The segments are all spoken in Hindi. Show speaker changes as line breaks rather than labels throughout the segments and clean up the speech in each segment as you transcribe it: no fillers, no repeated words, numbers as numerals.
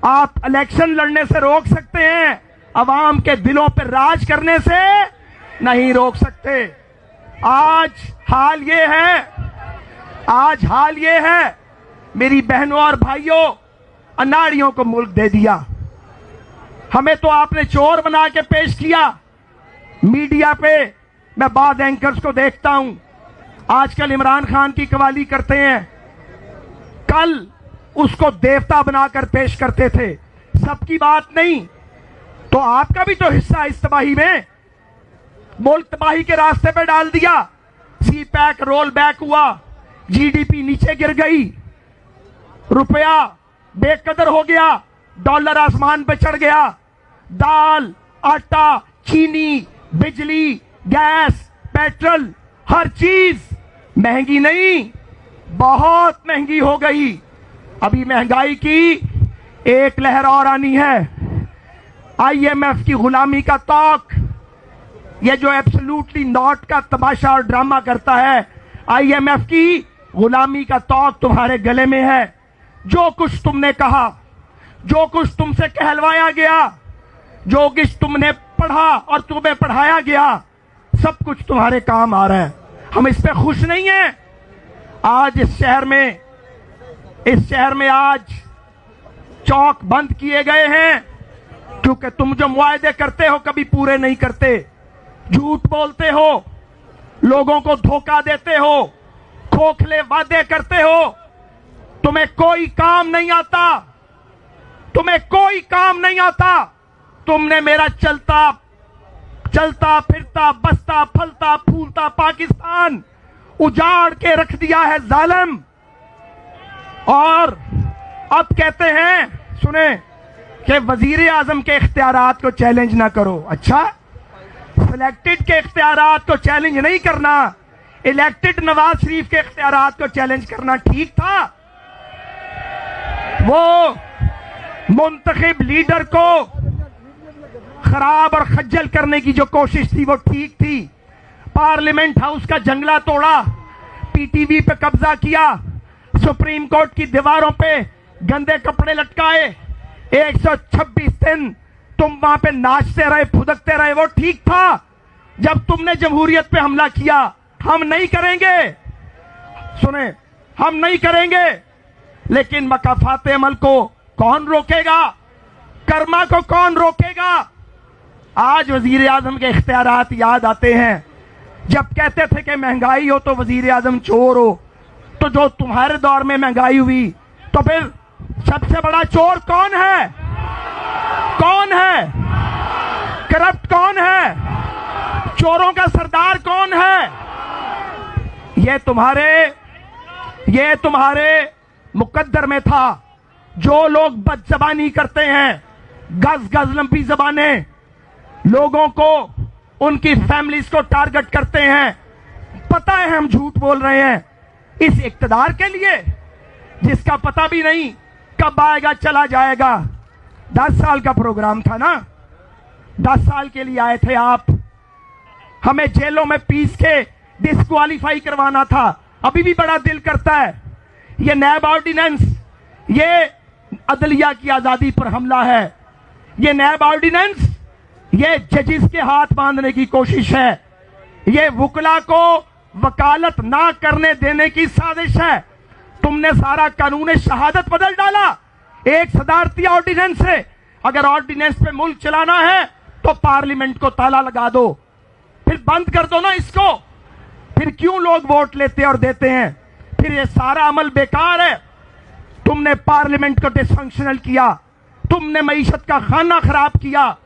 आप इलेक्शन लड़ने से रोक सकते हैं, अवाम के दिलों पर राज करने से नहीं रोक सकते। आज हाल ये है मेरी बहनों और भाइयों, अनाड़ियों को मुल्क दे दिया। हमें तो आपने चोर बना के पेश किया। मीडिया पे मैं बाद एंकर्स को देखता हूं, आजकल इमरान खान की कवाली करते हैं, कल उसको देवता बनाकर पेश करते थे। सबकी बात नहीं, तो आपका भी तो हिस्सा इस तबाही में। मुल्क तबाही के रास्ते पे डाल दिया। सी पैक रोल बैक हुआ, जीडीपी नीचे गिर गई, रुपया बेकदर हो गया, डॉलर आसमान पे चढ़ गया, दाल, आटा, चीनी, बिजली, गैस, पेट्रोल, हर चीज महंगी नहीं, बहुत महंगी हो गई। अभी महंगाई की एक लहर और आनी है। आईएमएफ की गुलामी का तौक, ये जो एब्सोल्युटली नॉट का तमाशा और ड्रामा करता है, आईएमएफ की गुलामी का तौक तुम्हारे गले में है। जो कुछ तुमने कहा, जो कुछ तुमसे कहलवाया गया, जो कुछ तुमने पढ़ा और तुम्हें पढ़ाया गया, सब कुछ तुम्हारे काम आ रहा है। हम इस पे खुश नहीं हैं। आज इस शहर में आज चौक बंद किए गए हैं, क्योंकि तुम जो मुआहदे करते हो कभी पूरे नहीं करते, झूठ बोलते हो, लोगों को धोखा देते हो, खोखले वादे करते हो, तुम्हें कोई काम नहीं आता, तुम्हें कोई काम नहीं आता। तुमने मेरा चलता फिरता बसता फलता फूलता पाकिस्तान उजाड़ के रख दिया है जालिम। और अब कहते हैं, सुने, कि वजीर आजम के इख्तियारात को चैलेंज ना करो। अच्छा, सिलेक्टेड के इख्तियारात को चैलेंज नहीं करना, इलेक्टेड नवाज शरीफ के इख्तियारात को चैलेंज करना ठीक था? वो मुंतखब लीडर को खराब और खज्जल करने की जो कोशिश थी वो ठीक थी। पार्लियामेंट हाउस का जंगला तोड़ा, पीटीवी पे कब्जा किया, सुप्रीम कोर्ट की दीवारों पे गंदे कपड़े लटकाए, 126 दिन तुम वहां पे नाचते रहे, फुदकते रहे, वो ठीक था। जब तुमने जमहूरियत पे हमला किया, हम नहीं करेंगे, सुने, हम नहीं करेंगे, लेकिन मकाफात अमल को कौन रोकेगा? कर्मा को कौन रोकेगा? आज वजीर आजम के इख्तियारात याद आते हैं। जब कहते थे कि महंगाई हो तो वजीर आजम चोर हो, तो जो तुम्हारे दौर में महंगाई हुई, तो फिर सबसे बड़ा चोर कौन है? कौन है? करप्ट कौन है? चोरों का सरदार कौन है? ये तुम्हारे मुकद्दर में था। जो लोग बदजबानी करते हैं, गज गज लंबी जबानें, लोगों को, उनकी फैमिलीज को टारगेट करते हैं, पता है हम झूठ बोल रहे हैं इस इक्तदार के लिए, जिसका पता भी नहीं कब आएगा चला जाएगा। 10 साल का प्रोग्राम था ना, 10 साल के लिए आए थे आप, हमें जेलों में पीस के डिस्क्वालीफाई करवाना था। अभी भी बड़ा दिल करता है। ये नैब ऑर्डिनेंस, ये अदलिया की आजादी पर हमला है। ये नैब ऑर्डिनेंस, ये जजिस के हाथ बांधने की कोशिश है। ये वुकला को वकालत ना करने देने की साजिश है। तुमने सारा कानून शहादत बदल डाला एक सदारती ऑर्डिनेंस से। अगर ऑर्डिनेंस पे मुल्क चलाना है तो पार्लियामेंट को ताला लगा दो, फिर बंद कर दो ना इसको। फिर क्यों लोग वोट लेते और देते हैं? फिर ये सारा अमल बेकार है। तुमने पार्लियामेंट को डिसफंक्शनल किया, तुमने मईशत का खाना खराब किया,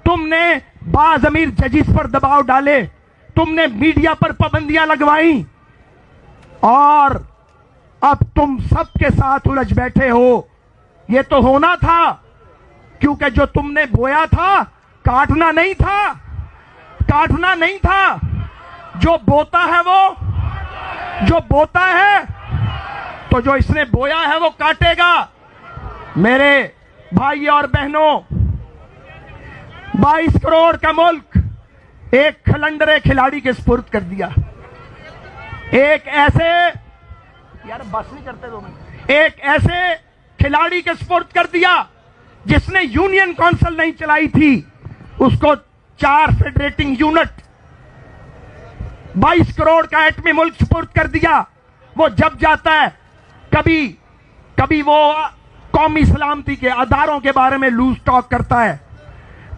तुमने बाज़मीर जजिस पर दबाव डाले, तुमने मीडिया पर पाबंदियां लगवाई, और अब तुम सबके साथ उलझ बैठे हो। ये तो होना था, क्योंकि जो तुमने बोया था काटना नहीं था, काटना नहीं था। जो बोता है वो, जो बोता है, तो जो इसने बोया है वो काटेगा। मेरे भाई और बहनों, 22 करोड़ का मुल्क एक खलंडरे खिलाड़ी के सुपुर्द कर दिया। एक ऐसे, यार बस नहीं करते 2 मिनट, एक ऐसे खिलाड़ी के सुपुर्द कर दिया जिसने यूनियन काउंसिल नहीं चलाई थी उसको 4 फेडरेटिंग यूनिट 22 करोड़ का एटमी मुल्क सुपुर्द कर दिया। वो जब जाता है कभी वो कौमी सलामती के अदारों के बारे में लूज टॉक करता है,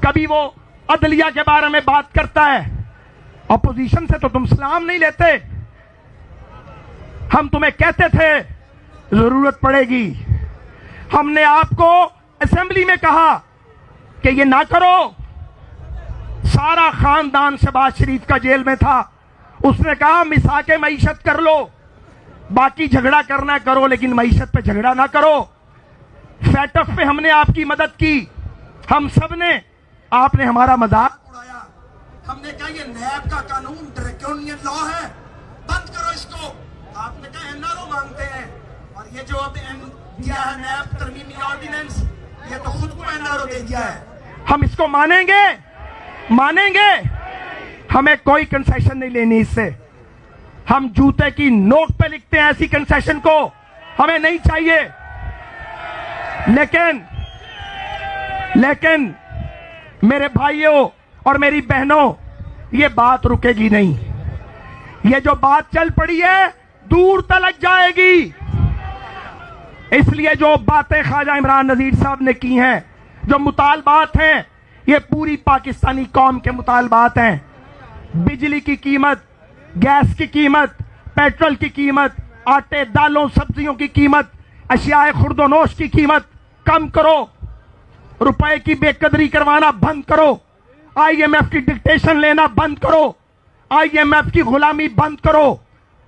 कभी वो अदलिया के बारे में बात करता है। अपोजिशन से तो तुम सलाम नहीं लेते। हम तुम्हें कहते थे जरूरत पड़ेगी, हमने आपको असेंबली में कहा कि ये ना करो। सारा खानदान शहबाज शरीफ का जेल में था, उसने कहा मिसाके मईशत कर लो, बाकी झगड़ा करना करो लेकिन मईशत पे झगड़ा ना करो। फैटफ पे हमने आपकी मदद की, हम सब ने, आपने हमारा मजाक उड़ाया। हमने कहा ये नैब का कानून ड्रैकोनियन लॉ है, बंद करो इसको। आपने कहा एनआरओ मांगते हैं, और ये जो अब दिया है नैब तरमीमी ऑर्डिनेंस, ये तो खुद को एनआरओ दे दिया है। हम इसको मानेंगे? हमें कोई कंसेशन नहीं लेनी इससे। हम जूते की नोक पे लिखते हैं ऐसी कंसेशन को, हमें नहीं चाहिए। लेकिन मेरे भाइयों और मेरी बहनों, ये बात रुकेगी नहीं। ये जो बात चल पड़ी है दूर तलक जाएगी। इसलिए जो बातें ख्वाजा इमरान नजीर साहब ने की हैं, जो मुतालबात हैं, ये पूरी पाकिस्तानी कौम के मुतालबात हैं। बिजली की कीमत, गैस की कीमत, पेट्रोल की कीमत, आटे दालों सब्जियों की कीमत, अशियाए खुर्दोनोश की कीमत कम करो, रुपए की बेकदरी करवाना बंद करो, आईएमएफ की डिक्टेशन लेना बंद करो, आईएमएफ की गुलामी बंद करो,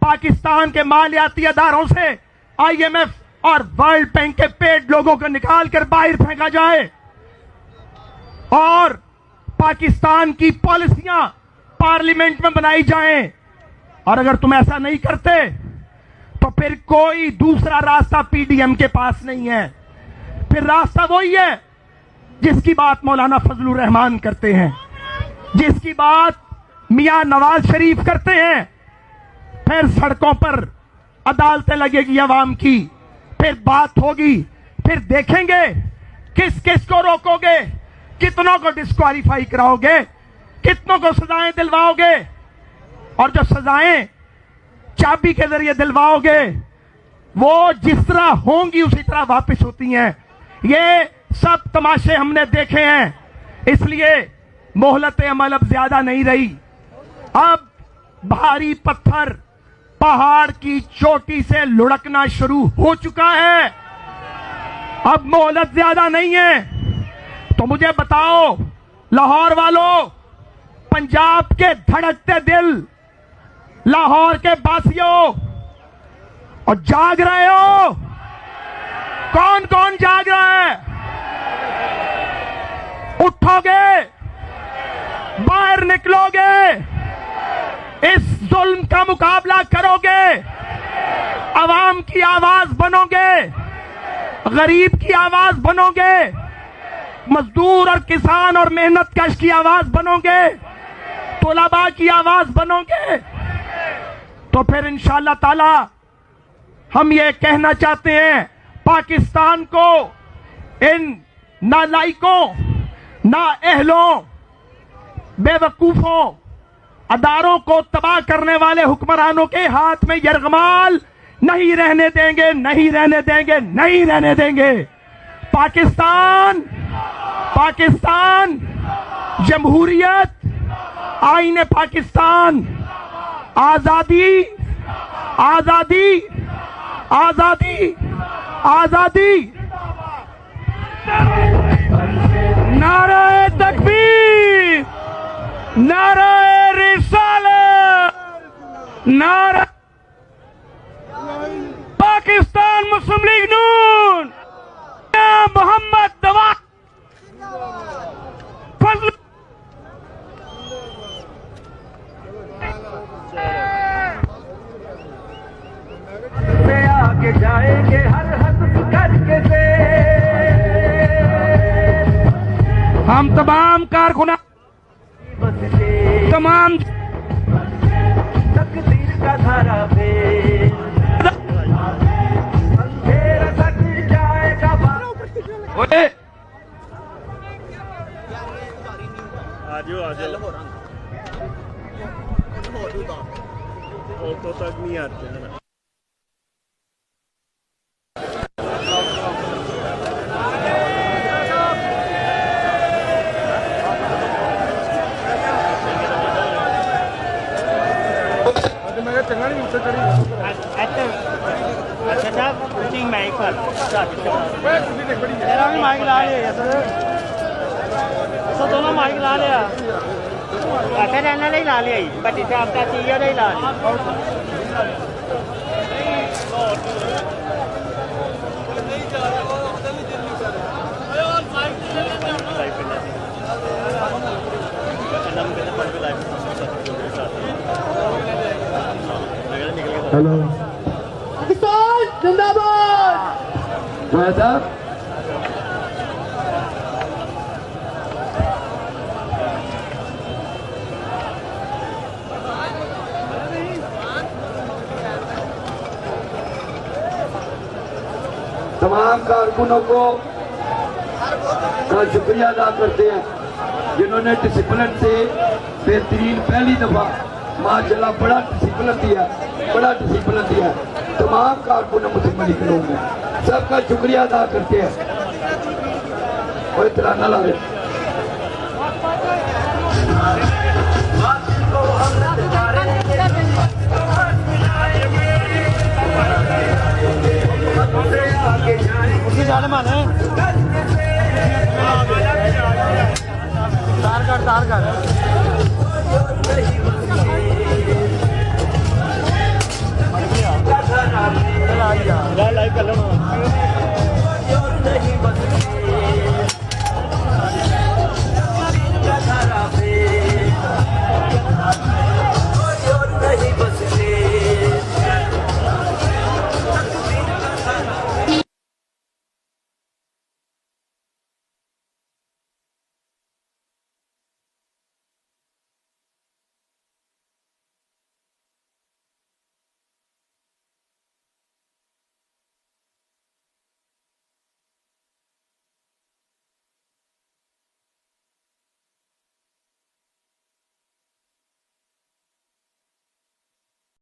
पाकिस्तान के मालियाती अदारों से आईएमएफ और वर्ल्ड बैंक के पेड लोगों को निकाल कर बाहर फेंका जाए, और पाकिस्तान की पॉलिसियां पार्लियामेंट में बनाई जाएं। और अगर तुम ऐसा नहीं करते तो फिर कोई दूसरा रास्ता पीडीएम के पास नहीं है। फिर रास्ता वही है जिसकी बात मौलाना फजलुर रहमान करते हैं, जिसकी बात मियां नवाज शरीफ करते हैं। फिर सड़कों पर अदालतें लगेगी अवाम की, फिर बात होगी, फिर देखेंगे किस किस को रोकोगे, कितनों को डिस्क्वालीफाई कराओगे, कितनों को सजाएं दिलवाओगे, और जो सजाएं चाबी के जरिए दिलवाओगे वो जिस तरह होंगी उसी तरह वापस होती हैं। ये सब तमाशे हमने देखे हैं, इसलिए मोहलत अमल अब ज्यादा नहीं रही। अब भारी पत्थर पहाड़ की चोटी से लुढ़कना शुरू हो चुका है, अब मोहलत ज्यादा नहीं है। तो मुझे बताओ लाहौर वालों, पंजाब के धड़कते दिल, लाहौर के बासियों, और जाग रहे हो? कौन कौन जाग रहा है? उठोगे, बाहर निकलोगे, इस जुल्म का मुकाबला करोगे, अवाम की आवाज बनोगे, गरीब की आवाज बनोगे, मजदूर और किसान और मेहनत कश की आवाज बनोगे, तोलाबा की आवाज बनोगे, तो फिर इंशाअल्लाह ताला हम ये कहना चाहते हैं पाकिस्तान को इन नालायकों, नाअहलों, बेवकूफों, अदारों को तबाह करने वाले हुक्मरानों के हाथ में यरगमाल नहीं रहने देंगे, नहीं रहने देंगे, नहीं रहने देंगे। पाकिस्तान जमहूरियत, आईने पाकिस्तान, आजादी, आजादी, आजादी, आजादी। नारे तकबीर, नारे रिसालत, नारा पाकिस्तान मुस्लिम लीग नून, मोहम्मद दवा फजल। से आगे जाएंगे हर हद करके से, हम तमाम कारकुना, तमाम तकदीर का धारा पे अंधेरा सट जाएगा।
आजो तो तक नहीं आते हैं ना।
चंगा नहीं उत्ते चढ़ी अच्छा कुकिंग माइक पर मेरा भी माइक ला लिया सब दोनों माइक ला लिया अच्छा रहने नहीं ला लिया बड़ी से आपका चाहिए नहीं ला लिया
हेलो पाकिस्तान जिंदाबाद। साहब तमाम कारकुनों को का शुक्रिया अदा करते हैं जिन्होंने डिसिप्लिन से बेहतरीन पहली दफा माशाल्लाह बड़ा डिसिप्लिन दिया तमाम कारकुन मुस्लिम लीग लोग हैं सबका शुक्रिया अदा करते हैं और तराना ला रहे
तार कर